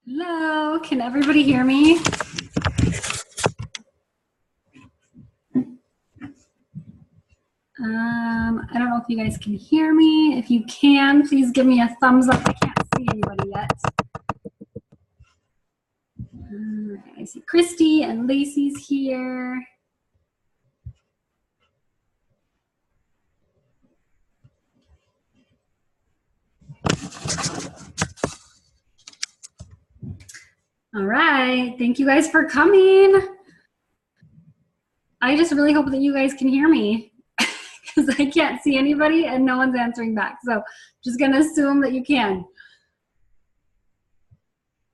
Hello, can everybody hear me? I don't know if you guys can hear me. If you can, please give me a thumbs up. I can't see anybody yet. I see Christy and Lacey's here. All right, thank you guys for coming. I just really hope that you guys can hear me because I can't see anybody and no one's answering back. So just gonna assume that you can.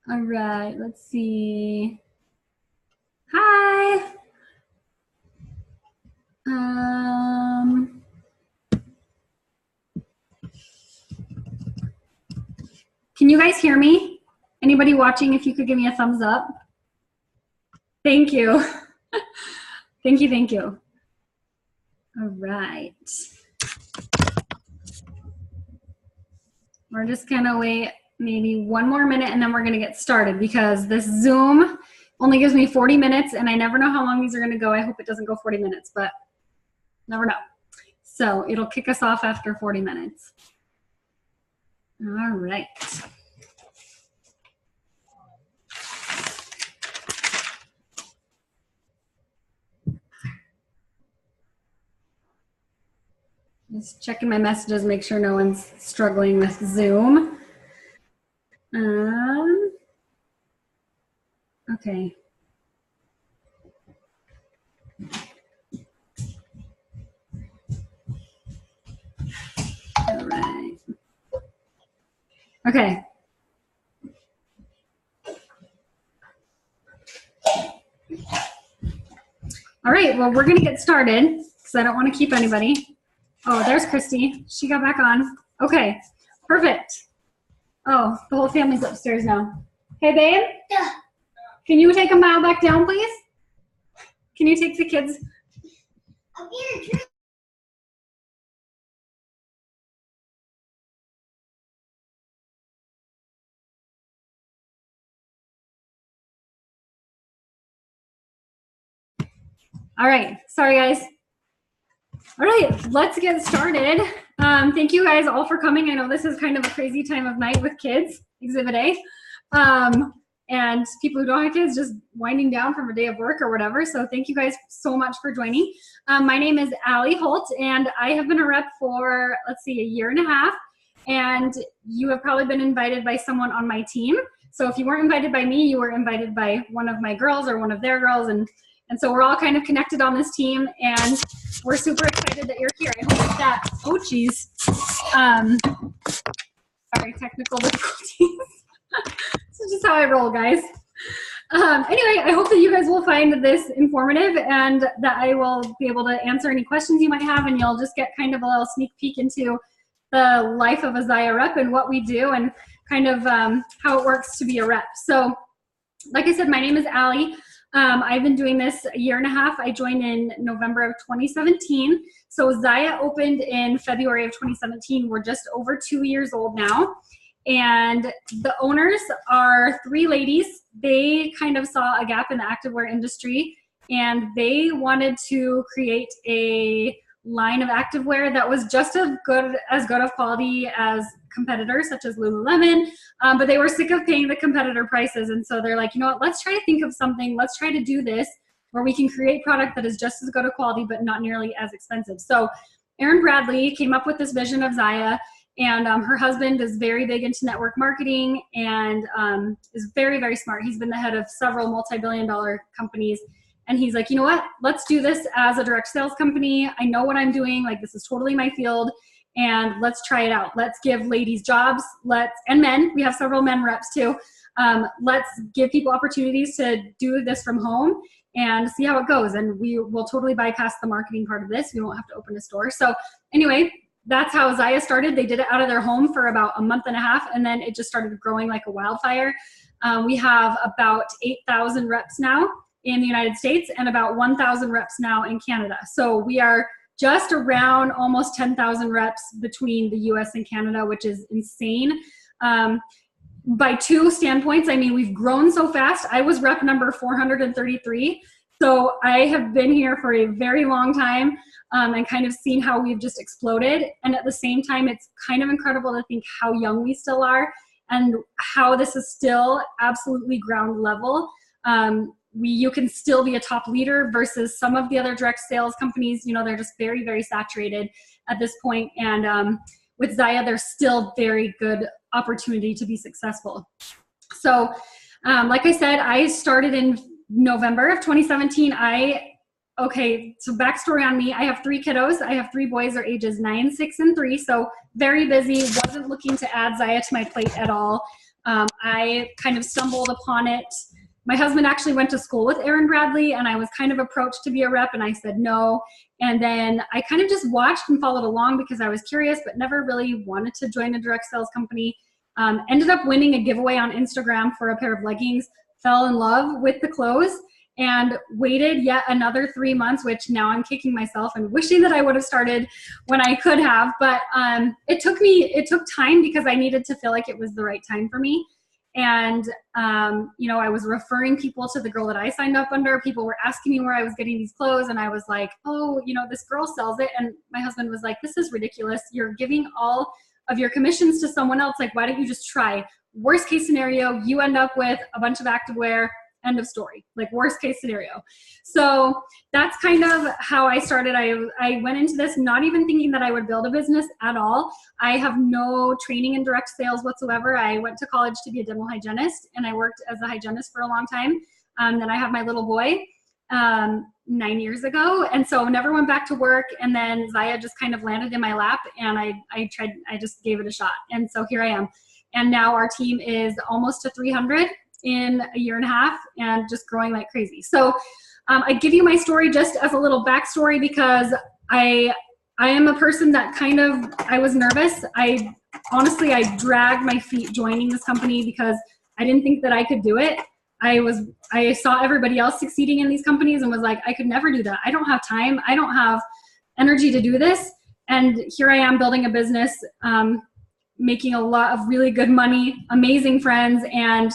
All right, let's see. Hi. Can you guys hear me? Anybody watching, if you could give me a thumbs up. Thank you. Thank you, thank you. All right. We're just gonna wait maybe one more minute and then we're gonna get started because this Zoom only gives me 40 minutes and I never know how long these are gonna go. I hope it doesn't go 40 minutes, but never know. So it'll kick us off after 40 minutes. All right. Just checking my messages, make sure no one's struggling with Zoom. Okay. All right. Okay. All right, well, we're gonna get started because I don't want to keep anybody. Oh, there's Christy. She got back on. Okay, perfect. Oh, the whole family's upstairs now. Hey, babe? Yeah. Can you take a mile back down, please? Can you take the kids? I'm here. All right, sorry guys. All right, let's get started. Thank you guys all for coming. I know this is kind of a crazy time of night with kids, Exhibit A. And people who don't have kids just winding down from a day of work or whatever. So thank you guys so much for joining. My name is Allie Holt and I have been a rep for, let's see, a year and a half. And you have probably been invited by someone on my team. So if you weren't invited by me, you were invited by one of my girls or one of their girls. And so we're all kind of connected on this team and we're super excited that you're here. I hope that, oh geez. Sorry, technical difficulties. This is just how I roll, guys. Anyway, I hope that you guys will find this informative and that I will be able to answer any questions you might have and you'll just get kind of a little sneak peek into the life of a ZYIA rep and what we do and kind of how it works to be a rep. So, like I said, my name is Allie. I've been doing this a year and a half. I joined in November of 2017. So ZYIA opened in February of 2017. We're just over 2 years old now. And the owners are 3 ladies. They kind of saw a gap in the activewear industry and they wanted to create a line of activewear that was just as good of quality as competitors such as Lululemon, but they were sick of paying the competitor prices. And so they're like, you know what, let's try to think of something. Let's try to do this where we can create product that is just as good of quality, but not nearly as expensive. So Erin Bradley came up with this vision of ZYIA. And her husband is very big into network marketing and is very, very smart. He's been the head of several multi-billion-dollar companies. And he's like, you know what, let's do this as a direct sales company. I know what I'm doing. Like, this is totally my field. And let's try it out. Let's give ladies jobs. And men. We have several men reps too. Let's give people opportunities to do this from home and see how it goes. And we will totally bypass the marketing part of this. We won't have to open a store. So anyway, that's how ZYIA started. They did it out of their home for about a month and a half, and then it just started growing like a wildfire. We have about 8,000 reps now in the United States and about 1,000 reps now in Canada. So we are just around almost 10,000 reps between the US and Canada, which is insane. by two standpoints. I mean, we've grown so fast. I was rep number 433. So I have been here for a very long time, and kind of seen how we've just exploded. And at the same time, it's kind of incredible to think how young we still are and how this is still absolutely ground level. You can still be a top leader versus some of the other direct sales companies, you know, they're just very, very saturated at this point. And with ZYIA, there's still very good opportunity to be successful. So like I said, I started in November of 2017. Okay, so backstory on me, I have 3 kiddos. I have 3 boys, they're ages 9, 6, and 3. So very busy, wasn't looking to add ZYIA to my plate at all. I kind of stumbled upon it. My husband actually went to school with Aaron Bradley, and I was kind of approached to be a rep, and I said no. And then I kind of just watched and followed along because I was curious, but never really wanted to join a direct sales company. Ended up winning a giveaway on Instagram for a pair of leggings, fell in love with the clothes, and waited yet another 3 months, which now I'm kicking myself and wishing that I would have started when I could have. But it took time because I needed to feel like it was the right time for me. And, you know, I was referring people to the girl that I signed up under. People were asking me where I was getting these clothes. And I was like, oh, you know, this girl sells it. And my husband was like, this is ridiculous. You're giving all of your commissions to someone else. Like, why don't you just try? Worst case scenario, you end up with a bunch of activewear. End of story, like worst case scenario. So that's kind of how I started. I went into this not even thinking that I would build a business at all. I have no training in direct sales whatsoever. I went to college to be a dental hygienist, and I worked as a hygienist for a long time. Then I have my little boy 9 years ago, and so never went back to work. And then ZYIA just kind of landed in my lap, and I just gave it a shot. And so here I am. And now our team is almost to 300 in a year and a half, and just growing like crazy. So I give you my story just as a little backstory because I am a person that I was nervous. Honestly, I dragged my feet joining this company because I didn't think that I could do it. I saw everybody else succeeding in these companies and was like, I could never do that. I don't have time. I don't have energy to do this. And here I am building a business, making a lot of really good money, amazing friends, and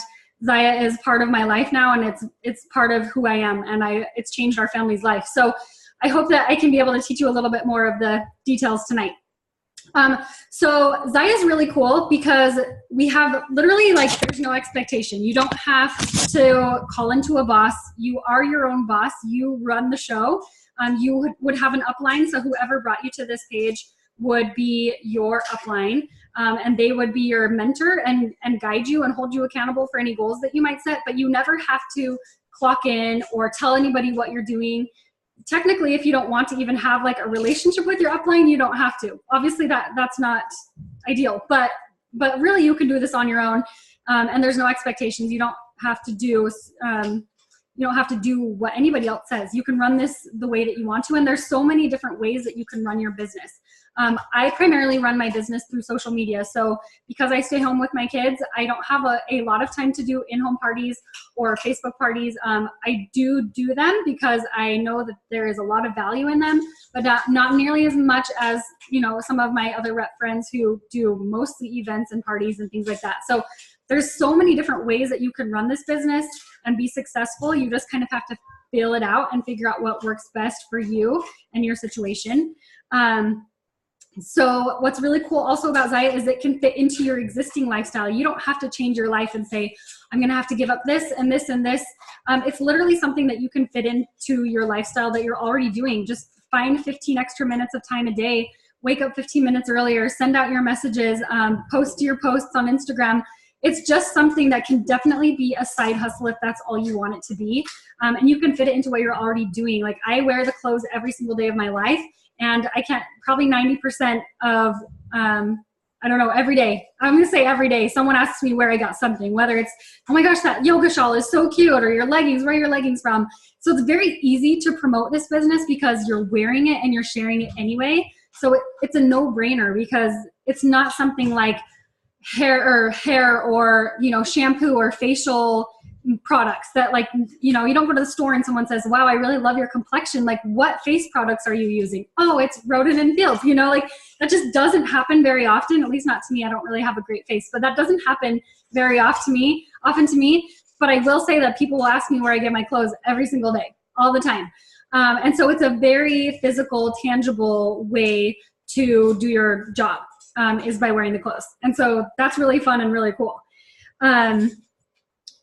ZYIA is part of my life now, and it's part of who I am, and it's changed our family's life. So I hope that I can be able to teach you a little bit more of the details tonight. So ZYIA is really cool because we have literally, like, there's no expectation. You don't have to call into a boss. You are your own boss. You run the show. You would have an upline, so whoever brought you to this page would be your upline, and they would be your mentor and guide you and hold you accountable for any goals that you might set, but you never have to clock in or tell anybody what you're doing. Technically, if you don't want to even have like a relationship with your upline, you don't have to. Obviously that's not ideal, but really you can do this on your own, and there's no expectations. You don't have to do what anybody else says. You can run this the way that you want to, and there's so many different ways that you can run your business. I primarily run my business through social media. So because I stay home with my kids, I don't have a lot of time to do in-home parties or Facebook parties. I do them because I know that there is a lot of value in them, but not nearly as much as, you know, some of my other rep friends who do mostly events and parties and things like that. So there's so many different ways that you can run this business and be successful. You just kind of have to feel it out and figure out what works best for you and your situation. So what's really cool also about ZYIA is it can fit into your existing lifestyle. You don't have to change your life and say, I'm going to have to give up this and this and this. It's literally something that you can fit into your lifestyle that you're already doing. Just find 15 extra minutes of time a day, wake up 15 minutes earlier, send out your messages, post your posts on Instagram. It's just something that can definitely be a side hustle if that's all you want it to be. And you can fit it into what you're already doing. Like, I wear the clothes every single day of my life, and I can't, probably 90% of, I don't know, every day. I'm going to say every day someone asks me where I got something, whether it's, oh my gosh, that yoga shawl is so cute, or your leggings, where are your leggings from? So it's very easy to promote this business because you're wearing it and you're sharing it anyway. So it's a no-brainer because it's not something like hair or, you know, shampoo or facial, products that, like, you know, you don't go to the store and someone says, wow, I really love your complexion. Like, what face products are you using? Oh, it's Rodent and Fields. You know, like, that just doesn't happen very often, at least not to me. I don't really have a great face, but that doesn't happen very often to me. But I will say that people will ask me where I get my clothes every single day, all the time. And so it's a very physical, tangible way to do your job, is by wearing the clothes. And so that's really fun and really cool.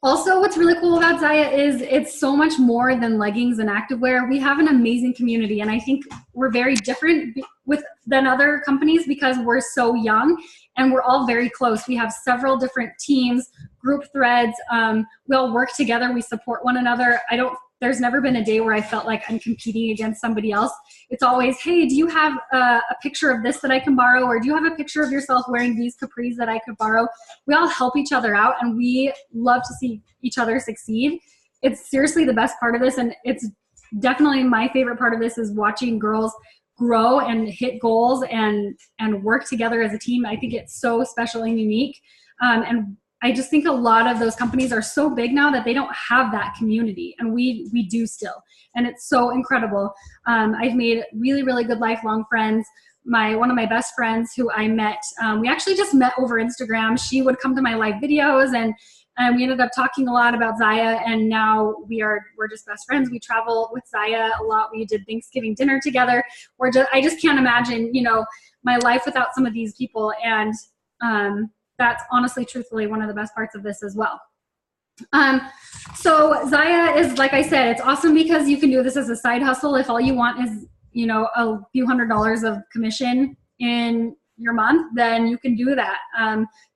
Also, what's really cool about ZYIA is it's so much more than leggings and activewear. We have an amazing community, and I think we're very different than other companies because we're so young and we're all very close. We have several different teams, group threads. We all work together. We support one another. There's never been a day where I felt like I'm competing against somebody else. It's always, hey, do you have a picture of this that I can borrow? Or do you have a picture of yourself wearing these capris that I could borrow? We all help each other out, and we love to see each other succeed. It's seriously the best part of this, and it's definitely my favorite part of this is watching girls grow and hit goals and work together as a team. I think it's so special and unique. And I just think a lot of those companies are so big now that they don't have that community, and we do still, and it's so incredible. I've made really, really good lifelong friends. One of my best friends who I met, we actually just met over Instagram. She would come to my live videos, and we ended up talking a lot about ZYIA, and now we're just best friends. We travel with ZYIA a lot. We did Thanksgiving dinner together. I just can't imagine, you know, my life without some of these people, and that's honestly, truthfully, one of the best parts of this as well. So ZYIA is, like I said, it's awesome because you can do this as a side hustle. If all you want is, you know, a few $100s of commission in your month, then you can do that.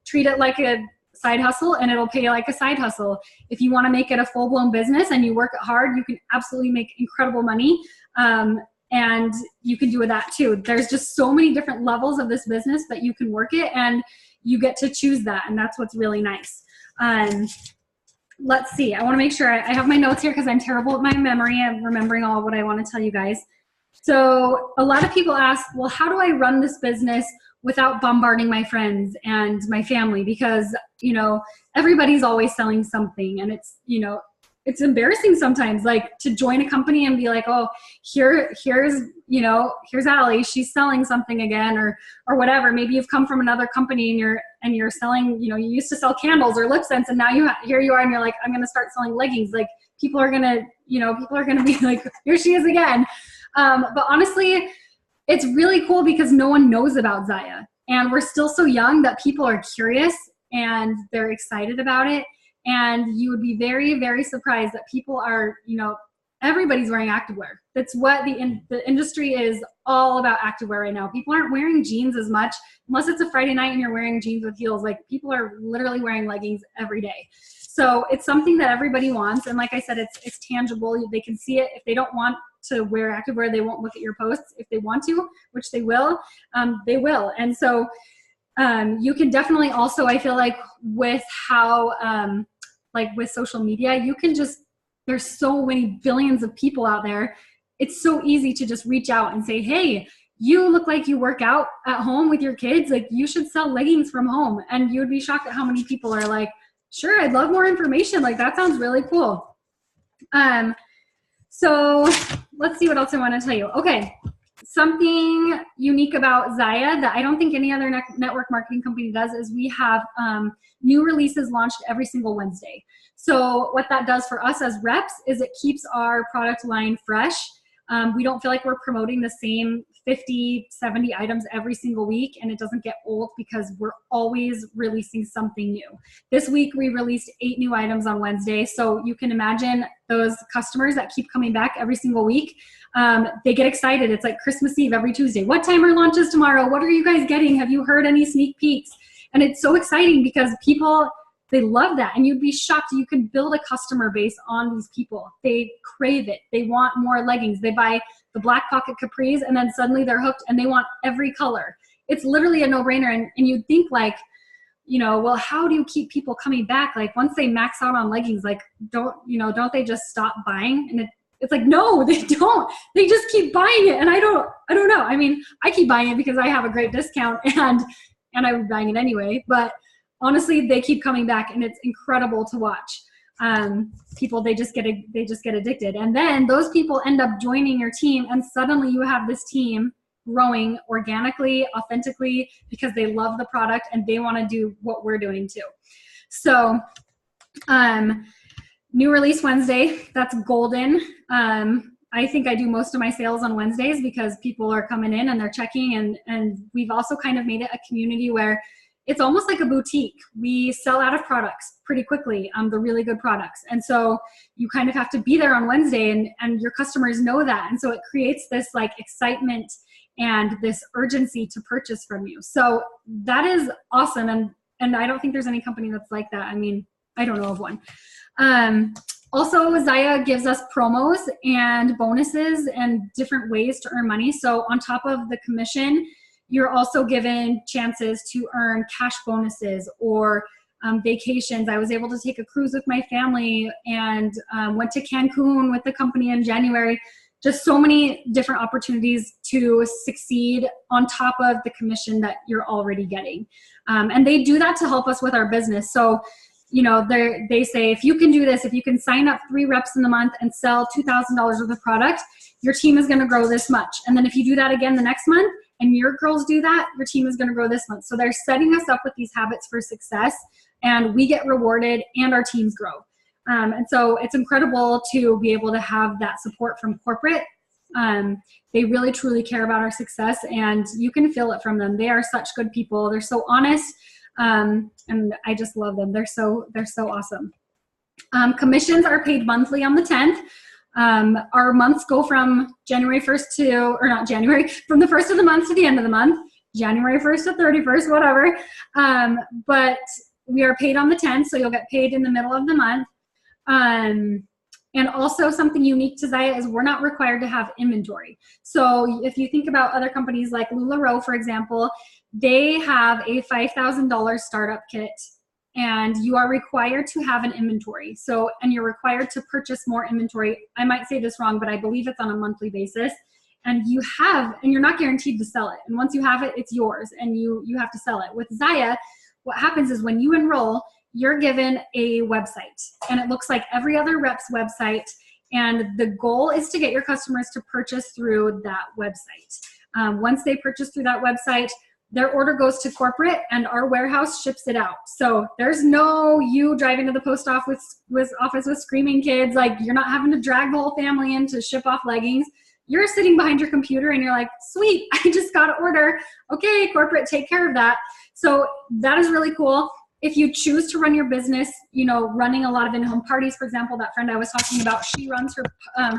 Treat it like a side hustle, and it'll pay you like a side hustle. If you want to make it a full-blown business and you work it hard, you can absolutely make incredible money. And you can do that too. There's just so many different levels of this business that you can work it, and you get to choose that, and that's what's really nice. Let's see. I want to make sure I have my notes here because I'm terrible at my memory of remembering all what I want to tell you guys. So a lot of people ask, well, how do I run this business without bombarding my friends and my family? Because, you know, everybody's always selling something, and it's, you know, it's embarrassing sometimes, like, to join a company and be like, oh, here's Allie, she's selling something again, or whatever. Maybe you've come from another company and you're selling, you know, you used to sell candles or lip scents, and now here you are, and you're like, I'm going to start selling leggings. Like, people are going to be like, here she is again. But honestly, it's really cool because no one knows about ZYIA, and we're still so young that people are curious and they're excited about it. And you would be very, very surprised that people are, you know, everybody's wearing activewear. That's what the industry is all about, activewear right now. People aren't wearing jeans as much, unless it's a Friday night and you're wearing jeans with heels. Like, people are literally wearing leggings every day. So it's something that everybody wants. And like I said, it's tangible. They can see it. If they don't want to wear activewear, they won't look at your posts. If they want to, which they will, they will. And so you can definitely also, I feel like, with how, like with social media, you can just, there's so many billions of people out there. It's so easy to just reach out and say, hey, you look like you work out at home with your kids. Like, you should sell leggings from home. And you would be shocked at how many people are like, sure, I'd love more information. Like, that sounds really cool. So let's see what else I want to tell you. Okay. Something unique about ZYIA that I don't think any other network marketing company does is we have new releases launched every single Wednesday. So what that does for us as reps is it keeps our product line fresh. We don't feel like we're promoting the same 50, 70 items every single week, and it doesn't get old because we're always releasing something new. This week we released 8 new items on Wednesday, so you can imagine those customers that keep coming back every single week. They get excited. It's like Christmas Eve every Tuesday. What time are launches tomorrow? What are you guys getting? Have you heard any sneak peeks? And it's so exciting because people, they love that. And you'd be shocked. You can build a customer base on these people. They crave it. They want more leggings. They buy the black pocket capris, and then suddenly they're hooked and they want every color. It's literally a no-brainer. And you'd think, like, you know, well, how do you keep people coming back? Like, once they max out on leggings, like, don't they just stop buying? And it's like, no, they don't. They just keep buying it. And I don't know. I mean, I keep buying it because I have a great discount, and I'm buying it anyway. But honestly, they keep coming back, and it's incredible to watch. People, they just get addicted. And then those people end up joining your team, and suddenly you have this team growing organically, authentically, because they love the product and they want to do what we're doing too. So new release Wednesday, that's golden. I think I do most of my sales on Wednesdays because people are coming in and they're checking, and we've also kind of made it a community where it's almost like a boutique. We sell out of products pretty quickly, the really good products. And so you kind of have to be there on Wednesday, and your customers know that. And so it creates this like excitement and this urgency to purchase from you. So that is awesome. And I don't think there's any company that's like that. I mean, I don't know of one. Also, ZYIA gives us promos and bonuses and different ways to earn money. So on top of the commission, you're also given chances to earn cash bonuses or vacations. I was able to take a cruise with my family and went to Cancun with the company in January. Just so many different opportunities to succeed on top of the commission that you're already getting. And they do that to help us with our business. So, you know, they say, if you can do this, if you can sign up 3 reps in the month and sell $2,000 worth of product, your team is going to grow this much. And then if you do that again the next month and your girls do that, your team is going to grow this month. So they're setting us up with these habits for success, and we get rewarded and our teams grow. And so it's incredible to be able to have that support from corporate. They really, truly care about our success, and you can feel it from them. They are such good people. They're so honest, and I just love them. They're so awesome. Commissions are paid monthly on the 10th. Our months go from January 1st to, or not January, from the 1st of the month to the end of the month, January 1st to 31st, whatever. But we are paid on the 10th, so you'll get paid in the middle of the month. And also something unique to ZYIA is we're not required to have inventory. So if you think about other companies like LuLaRoe, for example, they have a $5,000 startup kit, and you are required to have an inventory. So, and you're required to purchase more inventory. I might say this wrong, but I believe it's on a monthly basis. And you're not guaranteed to sell it. And once you have it, it's yours, and you have to sell it. With ZYIA, what happens is when you enroll, you're given a website, and it looks like every other rep's website. And the goal is to get your customers to purchase through that website. Once they purchase through that website, their order goes to corporate, and our warehouse ships it out. So there's no you driving to the post office with screaming kids. Like, you're not having to drag the whole family in to ship off leggings. You're sitting behind your computer and you're like, sweet, I just got an order. Okay, corporate, take care of that. So that is really cool. If you choose to run your business, you know, running a lot of in-home parties, for example, that friend I was talking about, she runs her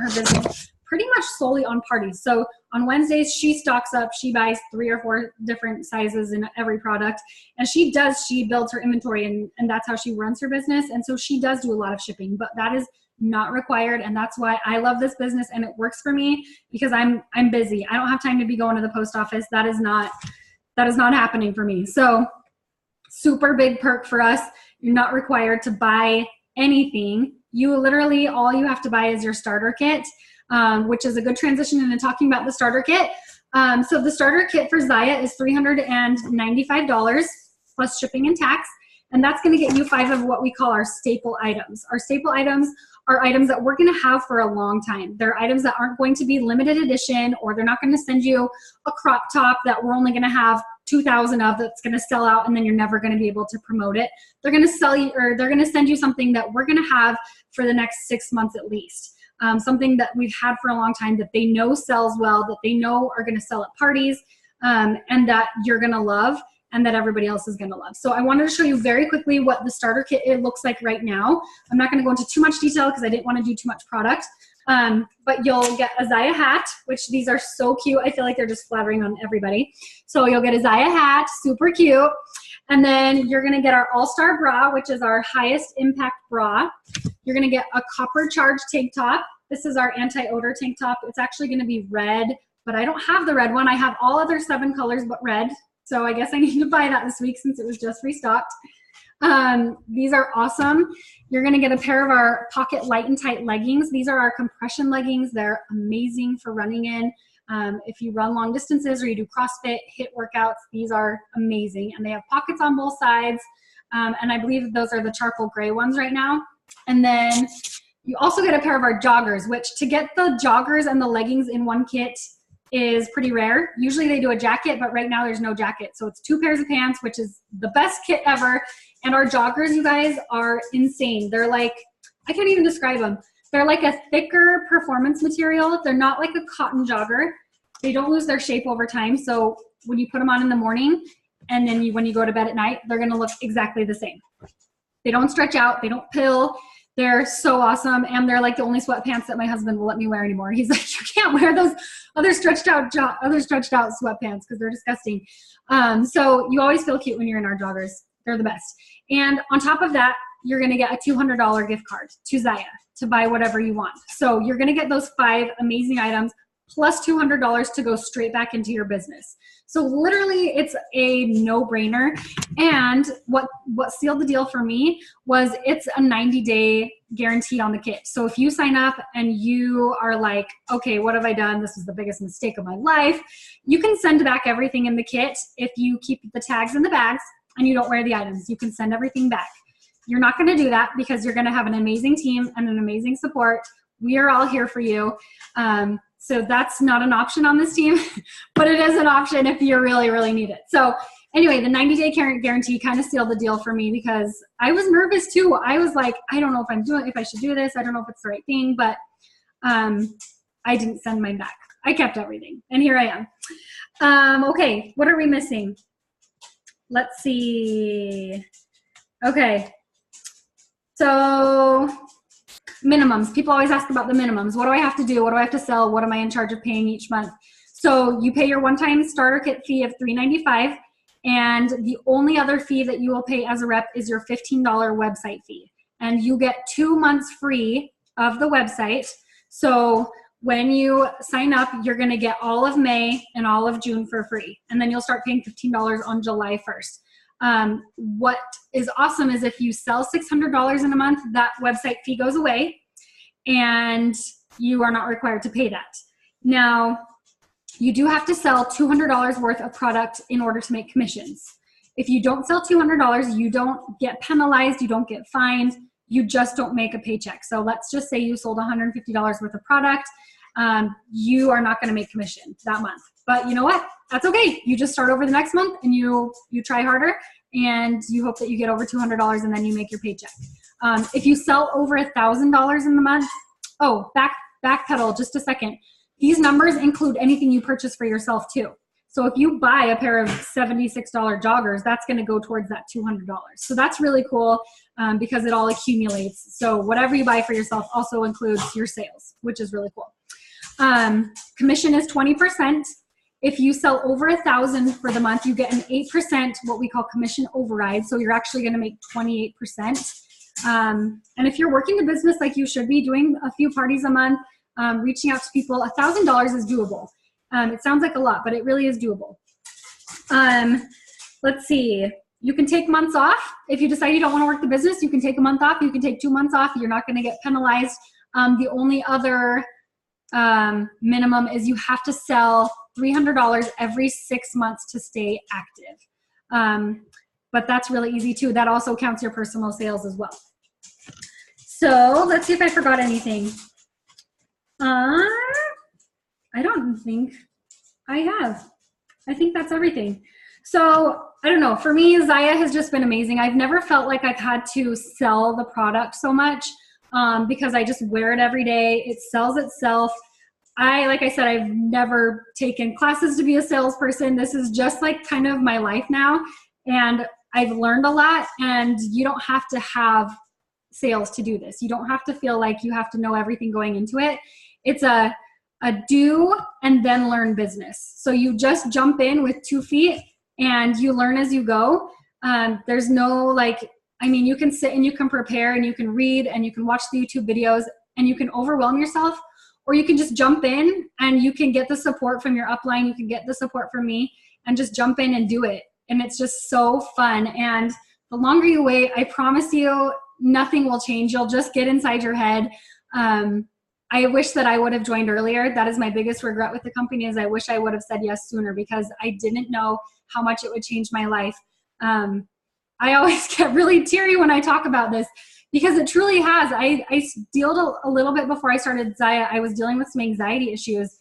business pretty much solely on parties. So on Wednesdays, she stocks up, she buys 3 or 4 different sizes in every product. And she builds her inventory, and that's how she runs her business. And so she does do a lot of shipping, but that is not required. And that's why I love this business, and it works for me because I'm busy. I don't have time to be going to the post office. That is not happening for me. So super big perk for us. You're not required to buy anything. You literally, all you have to buy is your starter kit, which is a good transition into talking about the starter kit. So the starter kit for ZYIA is $395 plus shipping and tax. And that's going to get you 5 of what we call our staple items. Our staple items are items that we're going to have for a long time. They're items that aren't going to be limited edition, or they're not going to send you a crop top that we're only going to have 2,000 of that's going to sell out, and then you're never going to be able to promote it. They're going to sell you, or they're going to send you something that we're going to have for the next 6 months at least. Something that we've had for a long time, that they know sells well, that they know are going to sell at parties, and that you're going to love, and that everybody else is going to love. So I wanted to show you very quickly what the starter kit looks like right now. I'm not going to go into too much detail because I didn't want to do too much product. But you'll get a ZYIA hat, which these are so cute. I feel like they're just flattering on everybody. So you'll get a ZYIA hat, super cute. And then you're going to get our All-Star bra, which is our highest impact bra. You're going to get a copper charge tank top. This is our anti-odor tank top. It's actually going to be red, but I don't have the red one. I have all other 7 colors but red. So I guess I need to buy that this week since it was just restocked. These are awesome. You're going to get a pair of our pocket light and tight leggings. These are our compression leggings. They're amazing for running in. If you run long distances or you do CrossFit, HIIT workouts, these are amazing. And they have pockets on both sides. And I believe those are the charcoal gray ones right now. And then you also get a pair of our joggers, which to get the joggers and the leggings in one kit is pretty rare. Usually they do a jacket, but right now there's no jacket. So it's 2 pairs of pants, which is the best kit ever. And our joggers, you guys, are insane. They're like, I can't even describe them. They're like a thicker performance material. They're not like a cotton jogger. They don't lose their shape over time. So when you put them on in the morning and then when you go to bed at night, they're gonna look exactly the same. They don't stretch out, they don't pill. They're so awesome, and they're like the only sweatpants that my husband will let me wear anymore. He's like, you can't wear those other stretched out sweatpants because they're disgusting. So you always feel cute when you're in our joggers. They're the best. And on top of that, you're gonna get a $200 gift card to ZYIA to buy whatever you want. So you're gonna get those 5 amazing items plus $200 to go straight back into your business. So literally it's a no-brainer. And what sealed the deal for me was it's a 90-day guarantee on the kit. So if you sign up and you are like, okay, what have I done? This is the biggest mistake of my life. You can send back everything in the kit if you keep the tags in the bags and you don't wear the items. You can send everything back. You're not gonna do that because you're gonna have an amazing team and an amazing support. We are all here for you. So that's not an option on this team, but it is an option if you really, really need it. So anyway, the 90-day guarantee kind of sealed the deal for me because I was nervous too. I was like, I don't know if I should do this. I don't know if it's the right thing, but I didn't send mine back. I kept everything, and here I am. Okay, what are we missing? Let's see. Okay, so minimums. People always ask about the minimums. What do I have to do? What do I have to sell? What am I in charge of paying each month? So you pay your one-time starter kit fee of $395, and the only other fee that you will pay as a rep is your $15 website fee. And you get 2 months free of the website. So when you sign up, you're gonna get all of May and all of June for free. And then you'll start paying $15 on July 1st. What is awesome is if you sell $600 in a month, that website fee goes away and you are not required to pay that. Now, you do have to sell $200 worth of product in order to make commissions. If you don't sell $200, you don't get penalized, you don't get fined, you just don't make a paycheck. So let's just say you sold $150 worth of product, you are not gonna make commission that month. But you know what? That's okay. You just start over the next month and you try harder and you hope that you get over $200 and then you make your paycheck. If you sell over $1,000 in the month, backpedal just a second. These numbers include anything you purchase for yourself too. So if you buy a pair of $76 joggers, that's gonna go towards that $200. So that's really cool because it all accumulates. So whatever you buy for yourself also includes your sales, which is really cool. Commission is 20%. If you sell over 1,000 for the month, you get an 8% what we call commission override. So you're actually gonna make 28%. And if you're working the business like you should be, doing a few parties a month, reaching out to people, $1,000 is doable. It sounds like a lot, but it really is doable. Let's see. You can take months off. If you decide you don't want to work the business, you can take a month off. You can take 2 months off. You're not going to get penalized. The only other minimum is you have to sell $300 every 6 months to stay active. But that's really easy too. That also counts your personal sales as well. So let's see if I forgot anything. I don't think I have. I think that's everything. So I don't know, for me, ZYIA has just been amazing. I've never felt like I've had to sell the product so much because I just wear it every day. It sells itself. Like I said, I've never taken classes to be a salesperson. This is just like kind of my life now. And I've learned a lot, and you don't have to have sales to do this. You don't have to feel like you have to know everything going into it. It's a do and then learn business. So you just jump in with 2 feet and you learn as you go. There's no you can sit and you can prepare and you can read and you can watch the YouTube videos and you can overwhelm yourself, or you can just jump in and you can get the support from your upline. You can get the support from me and just jump in and do it. And it's just so fun. And the longer you wait, I promise you, nothing will change. You'll just get inside your head. I wish that I would have joined earlier. That is my biggest regret with the company, is I wish I would have said yes sooner because I didn't know how much it would change my life. I always get really teary when I talk about this because it truly has. I dealt a little bit before I started ZYIA. I was dealing with some anxiety issues,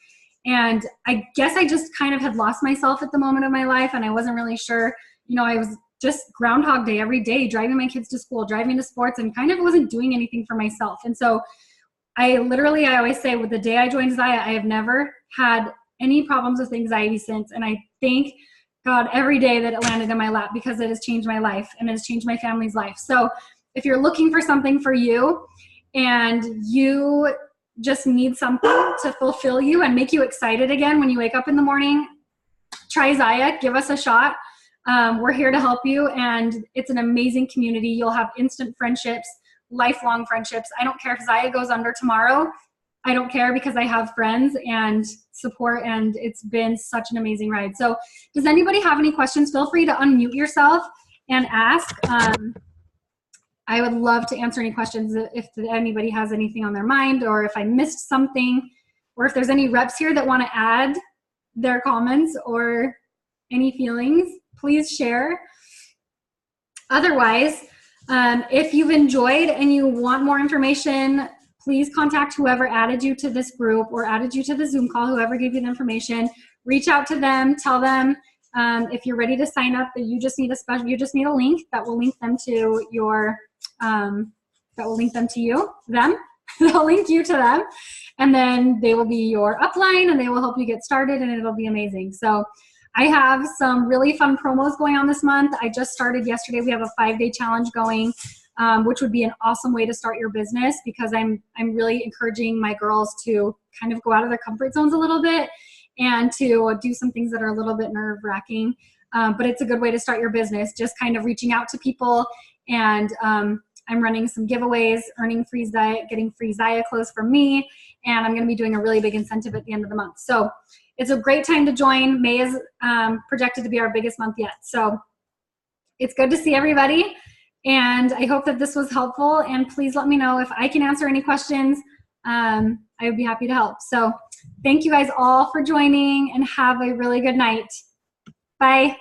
and I guess I just kind of had lost myself at the moment of my life, and I wasn't really sure. You know, I was just Groundhog Day every day, driving my kids to school, driving to sports, and kind of wasn't doing anything for myself. And so I always say, with the day I joined ZYIA, I have never had any problems with anxiety since. And I thank God every day that it landed in my lap, because it has changed my life and it has changed my family's life. So if you're looking for something for you and you just need something to fulfill you and make you excited again when you wake up in the morning, try ZYIA, give us a shot. We're here to help you, and it's an amazing community. You'll have instant friendships, lifelong friendships. I don't care if ZYIA goes under tomorrow. I don't care, because I have friends and support, and it's been such an amazing ride. So does anybody have any questions? Feel free to unmute yourself and ask. I would love to answer any questions if anybody has anything on their mind, or if I missed something, or if there's any reps here that want to add their comments or any feelings, please share. Otherwise, if you've enjoyed and you want more information, please contact whoever added you to this group or added you to the Zoom call, whoever gave you the information. Reach out to them, tell them if you're ready to sign up that you just need a link that will link them to your, they'll link you to them, and then they will be your upline and they will help you get started, and it'll be amazing. So I have some really fun promos going on this month. I just started yesterday. We have a 5-day challenge going, which would be an awesome way to start your business, because I'm really encouraging my girls to kind of go out of their comfort zones a little bit and to do some things that are a little bit nerve-wracking. But it's a good way to start your business, just kind of reaching out to people. And I'm running some giveaways, getting free ZYIA clothes from me, and I'm going to be doing a really big incentive at the end of the month. So it's a great time to join. May is projected to be our biggest month yet. So it's good to see everybody. And I hope that this was helpful. And please let me know if I can answer any questions. I would be happy to help. So thank you guys all for joining, and have a really good night. Bye.